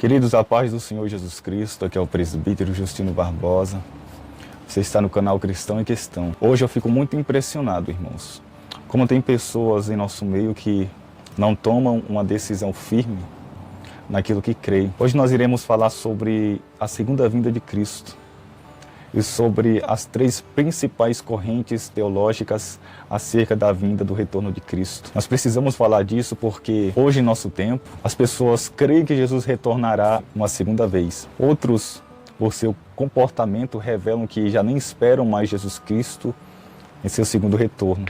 Queridos, a paz do Senhor Jesus Cristo, aqui é o presbítero Justino Barbosa. Você está no canal Cristão em Questão. Hoje eu fico muito impressionado, irmãos, como tem pessoas em nosso meio que não tomam uma decisão firme naquilo que creem. Hoje nós iremos falar sobre a segunda vinda de Cristo e sobre as três principais correntes teológicas acerca da vinda do retorno de Cristo. Nós precisamos falar disso porque hoje em nosso tempo as pessoas creem que Jesus retornará uma segunda vez. Outros, por seu comportamento, revelam que já nem esperam mais Jesus Cristo em seu segundo retorno.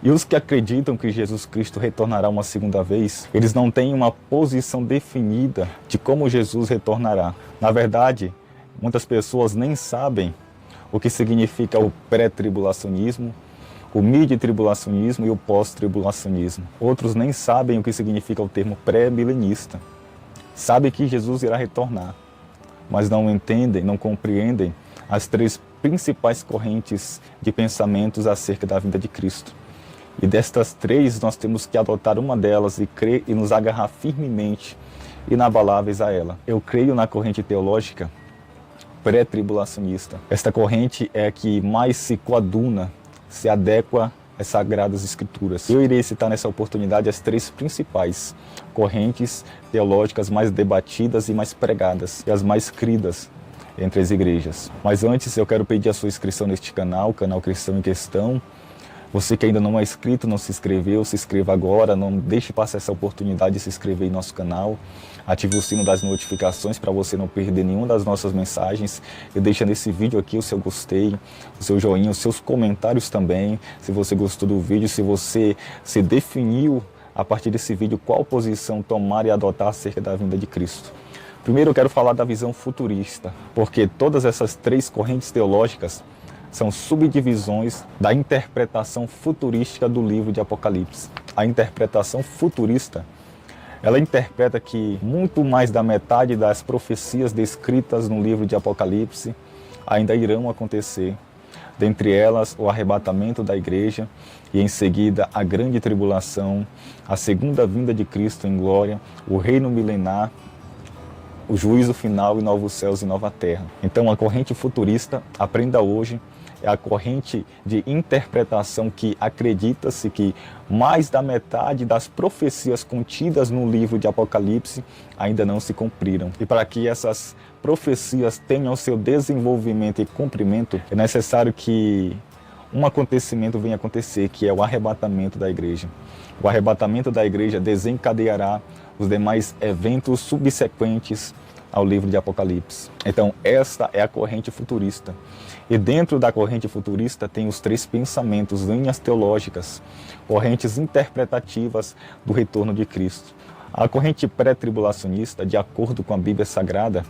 E os que acreditam que Jesus Cristo retornará uma segunda vez, eles não têm uma posição definida de como Jesus retornará. Na verdade, muitas pessoas nem sabem o que significa o pré-tribulacionismo, o mid-tribulacionismo e o pós-tribulacionismo. Outros nem sabem o que significa o termo pré-milenista. Sabem que Jesus irá retornar, mas não entendem, não compreendem as três principais correntes de pensamentos acerca da vinda de Cristo. E destas três, nós temos que adotar uma delas e crer e nos agarrar firmemente, inabaláveis a ela. Eu creio na corrente teológica pré-tribulacionista. Esta corrente é a que mais se coaduna, se adequa às Sagradas Escrituras. Eu irei citar nessa oportunidade as três principais correntes teológicas mais debatidas e mais pregadas, e as mais cridas entre as igrejas. Mas antes eu quero pedir a sua inscrição neste canal, Canal Cristão em Questão. Você que ainda não é inscrito, não se inscreveu, se inscreva agora, não deixe passar essa oportunidade de se inscrever em nosso canal. Ative o sino das notificações para você não perder nenhuma das nossas mensagens. E deixa nesse vídeo aqui o seu gostei, o seu joinha, os seus comentários também. Se você gostou do vídeo, se você se definiu a partir desse vídeo qual posição tomar e adotar acerca da vinda de Cristo. Primeiro eu quero falar da visão futurista, porque todas essas três correntes teológicas são subdivisões da interpretação futurística do livro de Apocalipse. A interpretação futurista, ela interpreta que muito mais da metade das profecias descritas no livro de Apocalipse ainda irão acontecer. Dentre elas, o arrebatamento da igreja e, em seguida, a grande tribulação, a segunda vinda de Cristo em glória, o reino milenar, o juízo final e novos céus e nova terra. Então, a corrente futurista, aprenda hoje, é a corrente de interpretação que acredita-se que mais da metade das profecias contidas no livro de Apocalipse ainda não se cumpriram. E para que essas profecias tenham seu desenvolvimento e cumprimento, é necessário que um acontecimento venha acontecer, que é o arrebatamento da igreja. O arrebatamento da igreja desencadeará os demais eventos subsequentes ao livro de Apocalipse. Então, esta é a corrente futurista. E dentro da corrente futurista tem os três pensamentos, linhas teológicas, correntes interpretativas do retorno de Cristo. A corrente pré-tribulacionista, de acordo com a Bíblia Sagrada,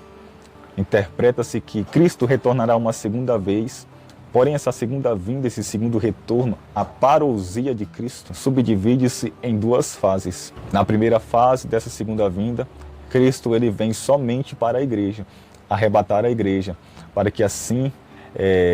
interpreta-se que Cristo retornará uma segunda vez, porém essa segunda vinda, esse segundo retorno, a parousia de Cristo, subdivide-se em duas fases. Na primeira fase dessa segunda vinda, Cristo ele vem somente para a igreja, arrebatar a igreja, para que assim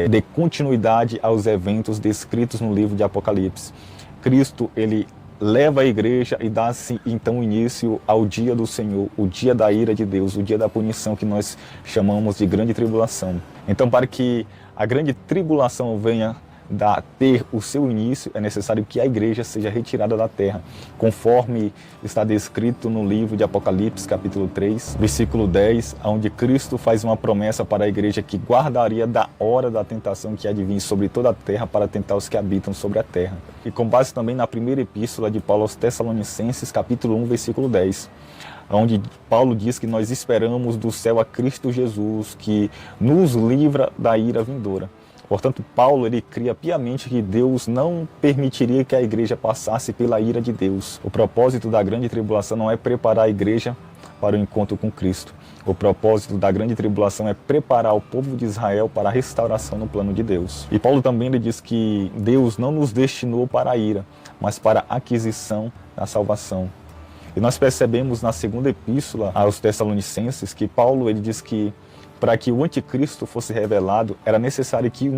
dê continuidade aos eventos descritos no livro de Apocalipse. Cristo ele leva a igreja e dá-se então início ao dia do Senhor, o dia da ira de Deus, o dia da punição que nós chamamos de grande tribulação. Então, para que a grande tribulação venha ter o seu início, é necessário que a igreja seja retirada da terra, conforme está descrito no livro de Apocalipse, capítulo 3, versículo 10, onde Cristo faz uma promessa para a igreja que guardaria da hora da tentação que há de vir sobre toda a terra para tentar os que habitam sobre a terra. E com base também na primeira epístola de Paulo aos Tessalonicenses, capítulo 1, versículo 10, onde Paulo diz que nós esperamos do céu a Cristo Jesus, que nos livra da ira vindoura. Portanto, Paulo ele cria piamente que Deus não permitiria que a igreja passasse pela ira de Deus. O propósito da grande tribulação não é preparar a igreja para o encontro com Cristo. O propósito da grande tribulação é preparar o povo de Israel para a restauração no plano de Deus. E Paulo também ele diz que Deus não nos destinou para a ira, mas para a aquisição da salvação. E nós percebemos na segunda epístola aos Tessalonicenses que Paulo ele diz que para que o anticristo fosse revelado, era necessário que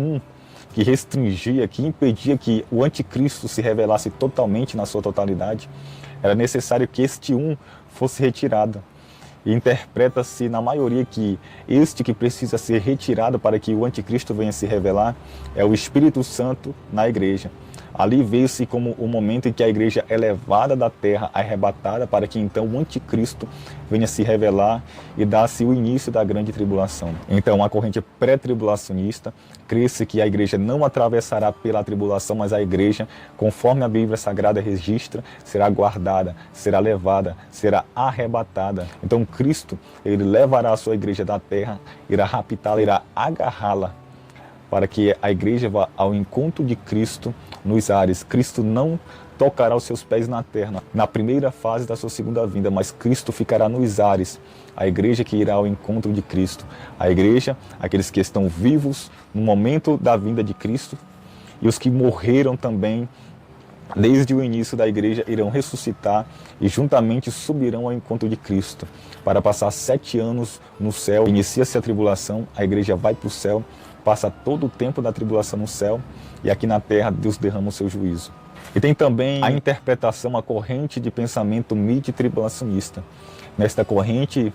que restringia, que impedia que o anticristo se revelasse totalmente na sua totalidade, era necessário que este fosse retirado. E interpreta-se na maioria que este que precisa ser retirado para que o anticristo venha se revelar é o Espírito Santo na igreja. Ali vê-se como o momento em que a igreja é levada da terra, arrebatada, para que então o anticristo venha se revelar e dar-se o início da grande tribulação. Então a corrente pré-tribulacionista crê-se que a igreja não atravessará pela tribulação, mas a igreja, conforme a Bíblia Sagrada registra, será guardada, será levada, será arrebatada. Então Cristo, ele levará a sua igreja da terra, irá raptá-la, irá agarrá-la, para que a igreja vá ao encontro de Cristo nos ares. Cristo não tocará os seus pés na terra na primeira fase da sua segunda vinda, mas Cristo ficará nos ares. A igreja que irá ao encontro de Cristo. A igreja, aqueles que estão vivos no momento da vinda de Cristo, e os que morreram também desde o início da igreja irão ressuscitar e juntamente subirão ao encontro de Cristo para passar 7 anos no céu. Inicia-se a tribulação, a igreja vai para o céu, passa todo o tempo da tribulação no céu, e aqui na terra Deus derrama o seu juízo. E tem também a interpretação, a corrente de pensamento midi-tribulacionista. Nesta corrente,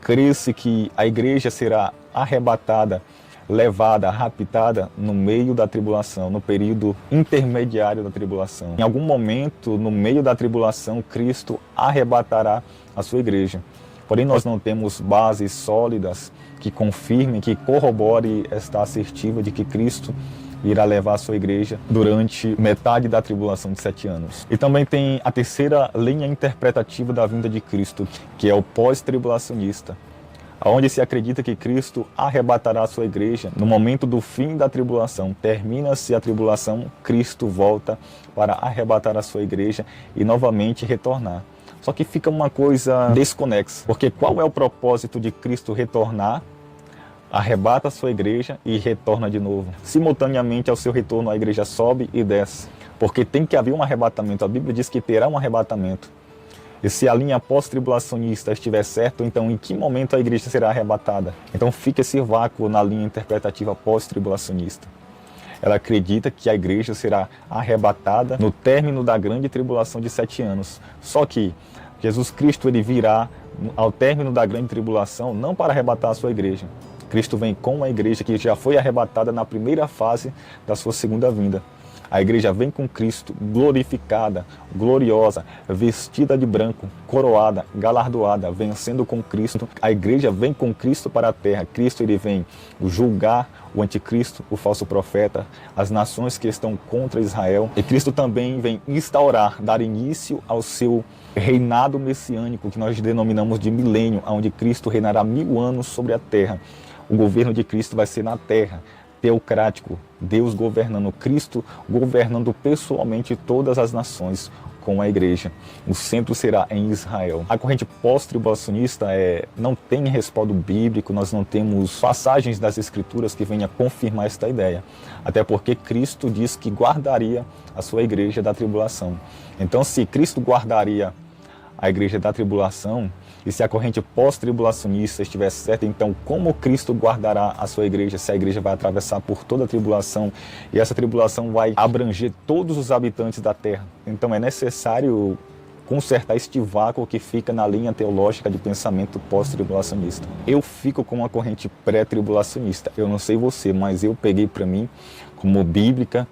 crê-se que a igreja será arrebatada, levada, raptada no meio da tribulação, no período intermediário da tribulação. Em algum momento, no meio da tribulação, Cristo arrebatará a sua igreja. Porém, nós não temos bases sólidas que confirmem, que corroborem esta assertiva de que Cristo irá levar a sua igreja durante metade da tribulação de 7 anos. E também tem a terceira linha interpretativa da vinda de Cristo, que é o pós-tribulacionista, onde se acredita que Cristo arrebatará a sua igreja no momento do fim da tribulação. Termina-se a tribulação, Cristo volta para arrebatar a sua igreja e novamente retornar. Só que fica uma coisa desconexa, porque qual é o propósito de Cristo retornar, arrebata a sua igreja e retorna de novo? Simultaneamente ao seu retorno, a igreja sobe e desce, porque tem que haver um arrebatamento. A Bíblia diz que terá um arrebatamento. E se a linha pós-tribulacionista estiver certa, então em que momento a igreja será arrebatada? Então fica esse vácuo na linha interpretativa pós-tribulacionista. Ela acredita que a igreja será arrebatada no término da grande tribulação de 7 anos. Só que Jesus Cristo, ele virá ao término da grande tribulação não para arrebatar a sua igreja. Cristo vem com a igreja que já foi arrebatada na primeira fase da sua segunda vinda. A igreja vem com Cristo glorificada, gloriosa, vestida de branco, coroada, galardoada, vencendo com Cristo. A igreja vem com Cristo para a terra. Cristo, ele vem julgar o anticristo, o falso profeta, as nações que estão contra Israel. E Cristo também vem instaurar, dar início ao seu reinado messiânico, que nós denominamos de milênio, onde Cristo reinará 1000 anos sobre a terra. O governo de Cristo vai ser na terra, teocrático, Deus governando, Cristo governando pessoalmente todas as nações com a igreja. O centro será em Israel. A corrente pós-tribulacionista não tem respaldo bíblico, nós não temos passagens das Escrituras que venham confirmar esta ideia. Até porque Cristo diz que guardaria a sua igreja da tribulação. Então, se Cristo guardaria a igreja da tribulação, e se a corrente pós-tribulacionista estiver certa, então como Cristo guardará a sua igreja, se a igreja vai atravessar por toda a tribulação, e essa tribulação vai abranger todos os habitantes da terra? Então é necessário consertar este vácuo que fica na linha teológica de pensamento pós-tribulacionista. Eu fico com a corrente pré-tribulacionista. Eu não sei você, mas eu peguei para mim como bíblica,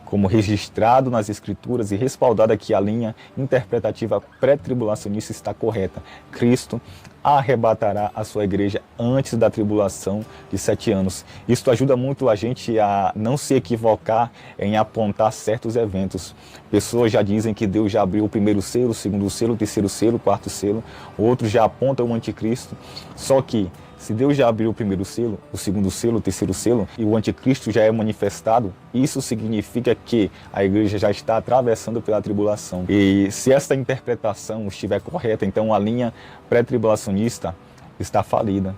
como registrado nas Escrituras e respaldada que a linha interpretativa pré-tribulacionista está correta. Cristo arrebatará a sua igreja antes da tribulação de 7 anos. Isso ajuda muito a gente a não se equivocar em apontar certos eventos. Pessoas já dizem que Deus já abriu o primeiro selo, o segundo selo, o terceiro selo, o quarto selo. Outros já apontam o anticristo. Só que se Deus já abriu o primeiro selo, o segundo selo, o terceiro selo, e o anticristo já é manifestado, isso significa que a igreja já está atravessando pela tribulação. E se esta interpretação estiver correta, então a linha pré-tribulacionista está falida.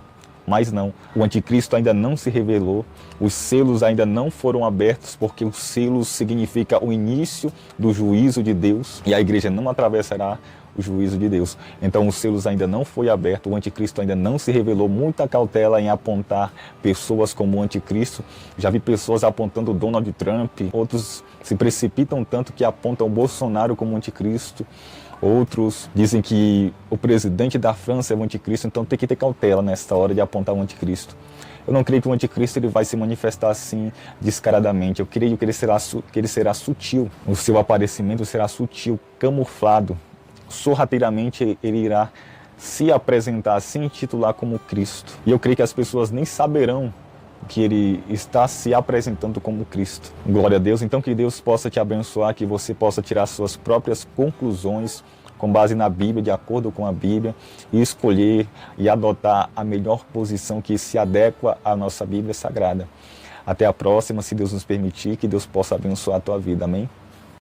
Mas não, o anticristo ainda não se revelou, os selos ainda não foram abertos, porque os selos significa o início do juízo de Deus, e a igreja não atravessará o juízo de Deus. Então os selos ainda não foi aberto, o anticristo ainda não se revelou. Muita cautela em apontar pessoas como anticristo. Já vi pessoas apontando Donald Trump, outros se precipitam tanto que apontam Bolsonaro como anticristo, Outros dizem que o presidente da França é o anticristo, então tem que ter cautela nesta hora de apontar o anticristo. Eu não creio que o anticristo ele vai se manifestar assim descaradamente. Eu creio que ele será sutil. O seu aparecimento será sutil, camuflado. Sorrateiramente ele irá se apresentar, se intitular como Cristo. E eu creio que as pessoas nem saberão que ele está se apresentando como Cristo. Glória a Deus. Então que Deus possa te abençoar, que você possa tirar suas próprias conclusões com base na Bíblia, de acordo com a Bíblia, e escolher e adotar a melhor posição que se adequa à nossa Bíblia Sagrada. Até a próxima, se Deus nos permitir, que Deus possa abençoar a tua vida. Amém?